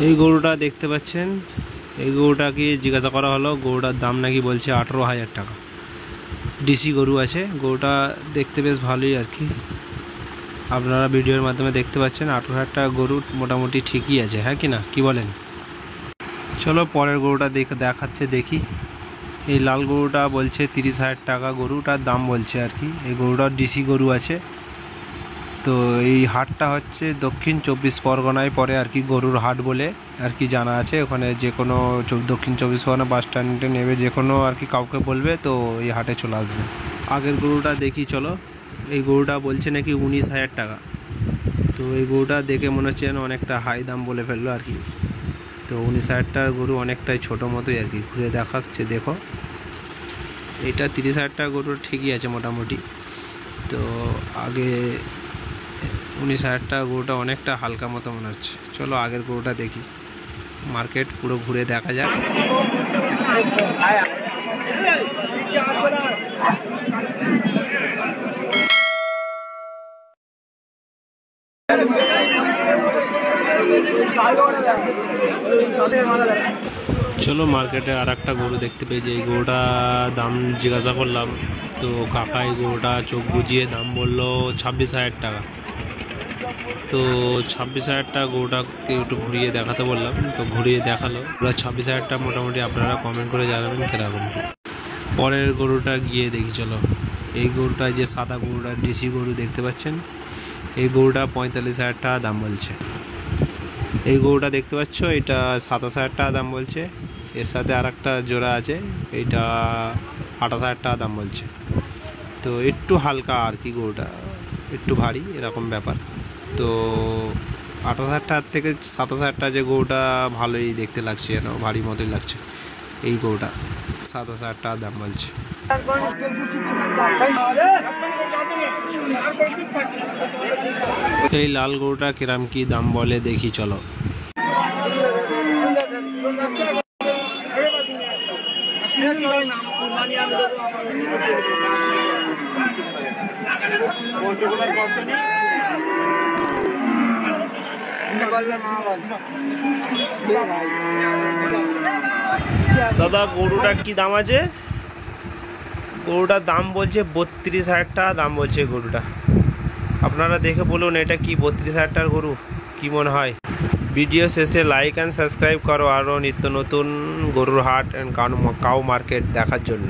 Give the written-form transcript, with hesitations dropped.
এই গরুটা দেখতে পাচ্ছেন, এই গরুটাকে জিজ্ঞাসা করা হলো, গরুটার দাম নাকি বলছে 18,000 টাকা। ডিসি গরু আছে, গরুটা দেখতে বেশ ভালোই আর কি, আপনারা ভিডিওর মাধ্যমে দেখতে পাচ্ছেন। 18,000 টাকা গরু মোটামুটি ঠিকই আছে, হ্যাঁ কি না, কি বলেন? চলো পরের গরুটা দেখাচ্ছে দেখি। এই লাল গরুটা বলছে 30,000 টাকা গরুটার দাম বলছে আর কি। এই গরুটার ডিসি গরু আছে। তো এই হাটটা হচ্ছে দক্ষিণ 24 পরগনায় পড়ে আর কি, গরুর হাট বলে আর কি জানা আছে। ওখানে যে কোনো দক্ষিণ 24 পরগনা বাস স্ট্যান্ডে নেবে যে কোনো আর কি কাউকে বলবে, তো এই হাটে চলে আসবে। আগের গরুটা দেখি চলো। এই গরুটা বলছে নাকি 19,000 টাকা। তো এই গরুটা দেখে মনে হচ্ছে যেন অনেকটা হাই দাম বলে ফেললো আর কি। তো 19,000 টাকার গরু অনেকটাই ছোটো মতোই আর কি, ঘুরে দেখাচ্ছে দেখো। এটা 30,000 টাকা গরু ঠিকই আছে মোটামুটি। তো আগে 19,000 টাকা গরুটা অনেকটা হালকা মতো মনে হচ্ছে। চলো আগের গরুটা দেখি, মার্কেট পুরো ঘুরে দেখা যাক। চলো মার্কেটে আর একটা গরু দেখতে পেয়েছি। এই গরুটা দাম জিজ্ঞাসা করলাম, তো কাকা এই গরুটা চোখ বুঝিয়ে দাম বললো 26,000 টাকা। তো 26,000 টাকা গরুটাকে একটু ঘুরিয়ে দেখাতে বললাম, তো ঘুরিয়ে দেখালো। 26,000 টাকা মোটামুটি আপনারা কমেন্ট করে জানাবেন কিরকম কি। পরের গরুটা গিয়ে দেখি চলো। এই গরুটা যে সাদা গরুটা ডিসি গরু দেখতে পাচ্ছেন, এই গরুটা 45,000 টাকা দাম বলছে। এই গরুটা দেখতে পাচ্ছ, এটা 27,000 টাকা দাম বলছে। এর সাথে আর একটা জোড়া আছে, এইটা 28,000 টাকা দাম বলছে। তো একটু হালকা আর কি, গরুটা একটু ভারী এরকম ব্যাপার। তো 28,000 টাকার থেকে 27,000 টাকা যে গরুটা ভালোই দেখতে লাগছে, যেন ভারী মতোই লাগছে। এই গরুটা 27,000 টাকা দাম বলছে। এই লাল গরুটা কিরাম কি দাম বলে দেখি চলো। দাদা গরুটা কি দাম আছে? গরুটার দাম বলছে 32,000 টাকা দাম বলছে গরুটা। আপনারা দেখে বলুন এটা কি 32,000 টাকার গরু, কি মনে হয়? ভিডিও শেষে লাইক অ্যান্ড সাবস্ক্রাইব করো আরও নিত্য নতুন গরুর হাট অ্যান্ড কাউ মার্কেট দেখার জন্য।